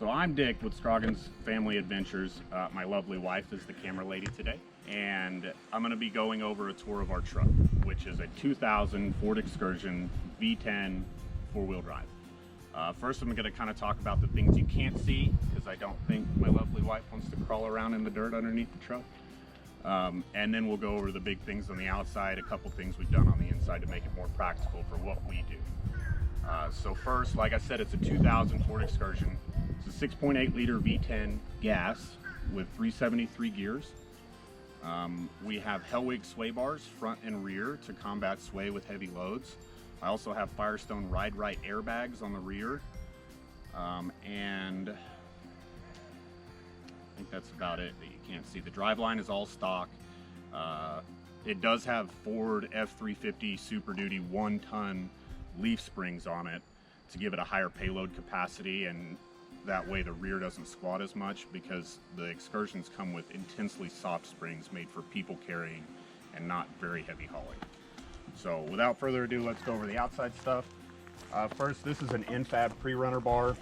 So I'm Dick with Scroggins Family Adventures. My lovely wife is the camera lady today, and I'm going to be going over a tour of our truck, which is a 2000 Ford Excursion V10 four-wheel drive. First, I'm going to kind of talk about the things you can't see, because I don't think my lovely wife wants to crawl around in the dirt underneath the truck. And then we'll go over the big things on the outside, a couple things we've done on the inside to make it more practical for what we do. So first, like I said, it's a 2000 Ford Excursion. It's a 6.8 liter V10 gas with 373 gears. We have Hellwig sway bars front and rear to combat sway with heavy loads. I also have Firestone Ride Right airbags on the rear. And I think that's about it that you can't see. The driveline is all stock. It does have Ford F350 Super Duty 1-ton leaf springs on it to give it a higher payload capacity, and that way the rear doesn't squat as much, because the Excursions come with intensely soft springs made for people carrying and not very heavy hauling. So without further ado, let's go over the outside stuff. First, this is an infab pre-runner bar,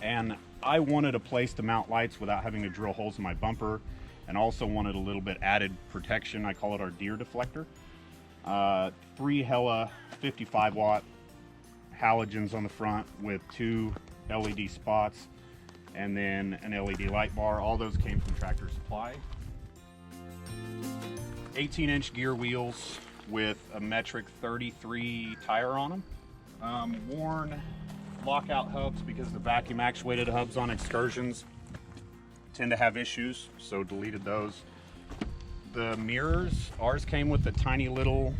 and I wanted a place to mount lights without having to drill holes in my bumper, and also wanted a little bit added protection. I call it our deer deflector. 3 Hella 55 watt halogens on the front with 2 LED spots, and then an LED light bar. All those came from Tractor Supply. 18-inch gear wheels with a metric 33 tire on them. Worn lockout hubs, because the vacuum actuated hubs on Excursions tend to have issues, so deleted those. The mirrors, ours came with the tiny little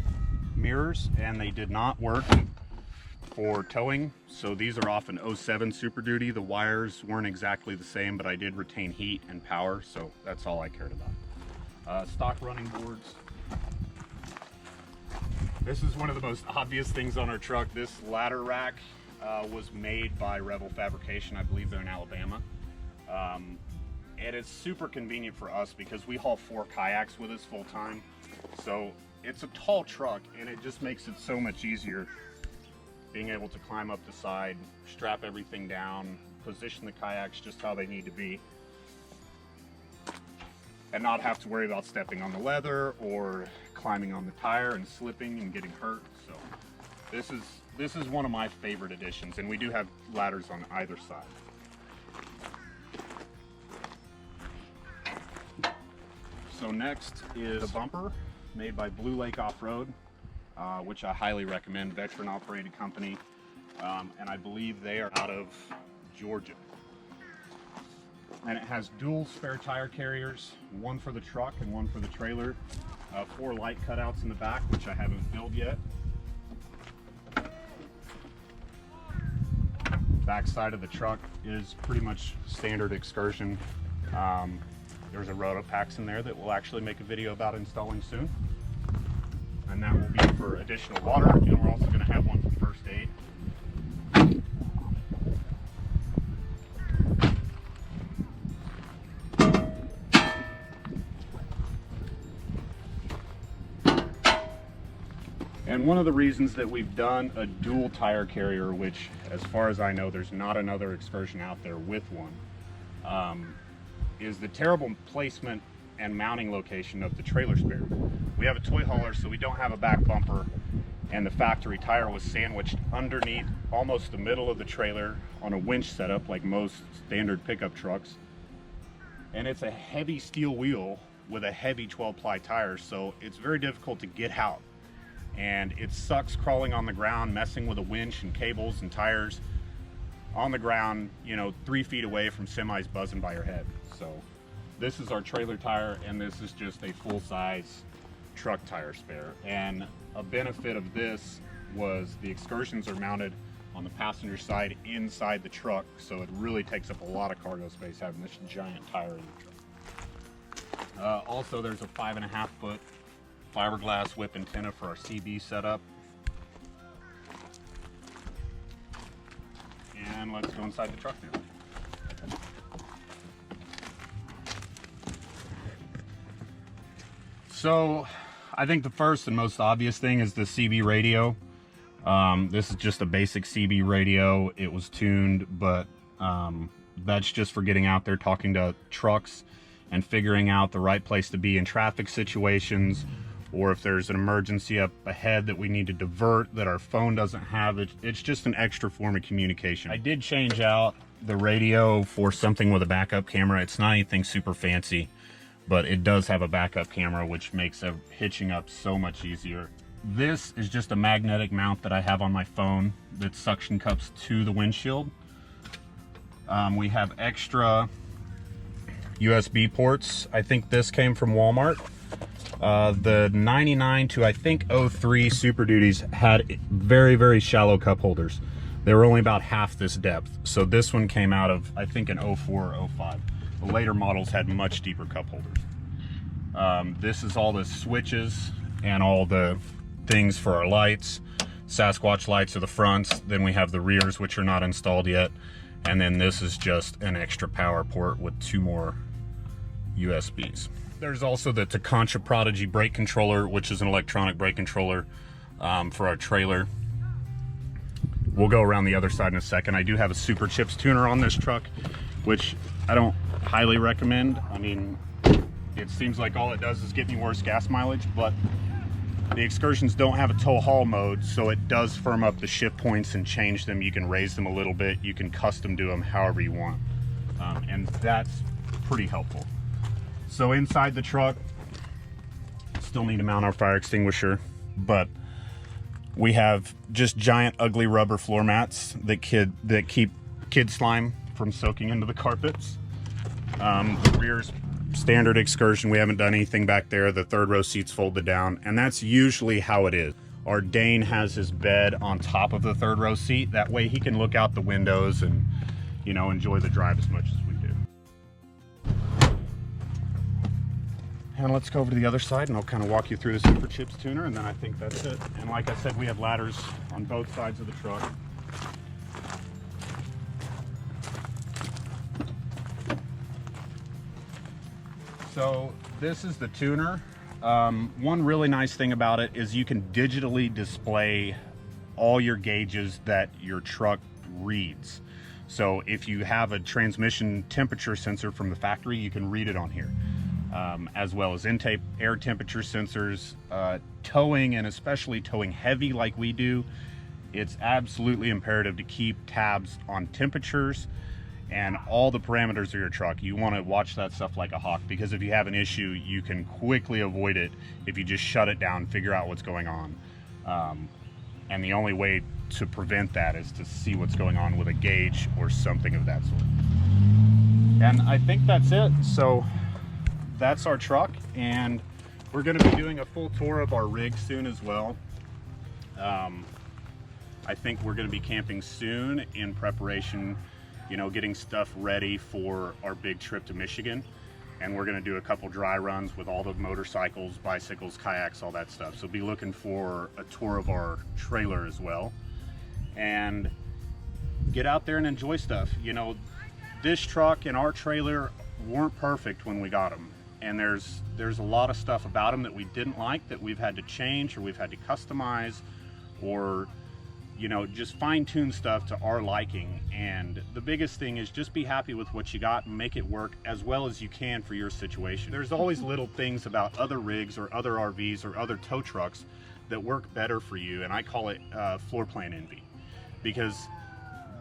mirrors, and they did not work for towing, so these are off an 07 Super Duty. The wires weren't exactly the same, but I did retain heat and power, so that's all I cared about. Stock running boards. This is one of the most obvious things on our truck. This ladder rack was made by Rebel Fabrication. I believe they're in Alabama. And it's super convenient for us because we haul 4 kayaks with us full time. So it's a tall truck, and it just makes it so much easier being able to climb up the side, strap everything down, position the kayaks just how they need to be, and not have to worry about stepping on the leather or climbing on the tire and slipping and getting hurt. So this is one of my favorite additions, and we do have ladders on either side. So next is a bumper made by Blue Lake Off-Road, which I highly recommend, veteran operated company, and I believe they are out of Georgia. And it has dual spare tire carriers, one for the truck and one for the trailer. 4 light cutouts in the back, which I haven't filled yet. Back side of the truck is pretty much standard Excursion. There's a Rotopax in there that we'll actually make a video about installing soon. And that will be for additional water, and we're also going to have one for first aid. And one of the reasons that we've done a dual tire carrier, which as far as I know there's not another Excursion out there with one, is the terrible placement and mounting location of the trailer spare. We have a toy hauler, so we don't have a back bumper, and the factory tire was sandwiched underneath almost the middle of the trailer on a winch setup like most standard pickup trucks. And it's a heavy steel wheel with a heavy 12-ply tire, so it's very difficult to get out. And it sucks crawling on the ground, messing with a winch and cables and tires on the ground, you know, 3 feet away from semis buzzing by your head. So this is our trailer tire, and this is just a full-size truck tire spare. And a benefit of this was the Excursions are mounted on the passenger side inside the truck, so it really takes up a lot of cargo space having this giant tire in the truck. Also, there's a 5.5 foot fiberglass whip antenna for our CB setup. And let's go inside the truck now. So I think the first and most obvious thing is the CB radio. This is just a basic CB radio. It was tuned, but That's just for getting out there, talking to trucks and figuring out the right place to be in traffic situations, or if there's an emergency up ahead that we need to divert that our phone doesn't have. It's just an extra form of communication. I did change out the radio for something with a backup camera. It's not anything super fancy, but it does have a backup camera, which makes hitching up so much easier. This is just a magnetic mount that I have on my phone that suction cups to the windshield. We have extra USB ports. I think this came from Walmart. The 99 to I think 03 Super Duties had very, very shallow cup holders. They were only about half this depth. So this one came out of, I think, an 04 or 05. The later models had much deeper cup holders. This is all the switches and all the things for our lights. Sasquatch lights are the fronts. Then we have the rears, which are not installed yet. And then this is just an extra power port with 2 more USBs. There's also the Takancha Prodigy brake controller, which is an electronic brake controller for our trailer. We'll go around the other side in a second. I do have a Super Chips tuner on this truck, which I don't highly recommend. I mean, it seems like all it does is get me worse gas mileage, but the Excursions don't have a tow haul mode, so it does firm up the shift points and change them. You can raise them a little bit. You can custom do them however you want. And that's pretty helpful. So inside the truck, still need to mount our fire extinguisher, but we have just giant ugly rubber floor mats that keep kid slime from soaking into the carpets. The rear's standard Excursion. We haven't done anything back there. The third row seats folded down, and that's usually how it is. Our Dane has his bed on top of the third row seat. That way he can look out the windows and, you know, enjoy the drive as much as we do. And let's go over to the other side and I'll kind of walk you through the Super Chips tuner, and then I think that's it. And like I said, we have ladders on both sides of the truck. So this is the tuner. One really nice thing about it is you can digitally display all your gauges that your truck reads. So if you have a transmission temperature sensor from the factory, you can read it on here, as well as intake air temperature sensors. Towing, and especially towing heavy like we do, it's absolutely imperative to keep tabs on temperatures and all the parameters of your truck. You want to watch that stuff like a hawk, because if you have an issue, you can quickly avoid it if you just shut it down, figure out what's going on. And the only way to prevent that is to see what's going on with a gauge or something of that sort. And I think that's it. So that's our truck, and we're going to be doing a full tour of our rig soon as well. I think we're going to be camping soon in preparation, you know, getting stuff ready for our big trip to Michigan. And we're going to do a couple dry runs with all the motorcycles, bicycles, kayaks, all that stuff. So be looking for a tour of our trailer as well. And get out there and enjoy stuff. You know, this truck and our trailer weren't perfect when we got them. And there's a lot of stuff about them that we didn't like, that we've had to change or we've had to customize, or, you know, just fine-tune stuff to our liking. And the biggest thing is just be happy with what you got and make it work as well as you can for your situation. There's always little things about other rigs or other RVs or other tow trucks that work better for you, and I call it floor plan envy, because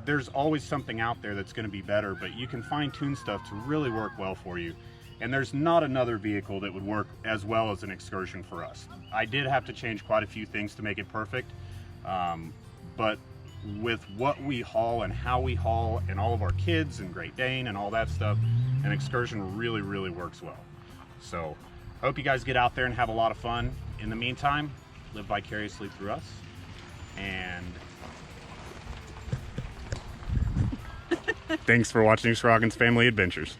there's always something out there that's going to be better, but you can fine-tune stuff to really work well for you. And there's not another vehicle that would work as well as an Excursion for us. I did have to change quite a few things to make it perfect, but with what we haul and how we haul and all of our kids and Great Dane and all that stuff, an Excursion really, really works well. So I hope you guys get out there and have a lot of fun. In the meantime, live vicariously through us, and thanks for watching Scroggins Family Adventures.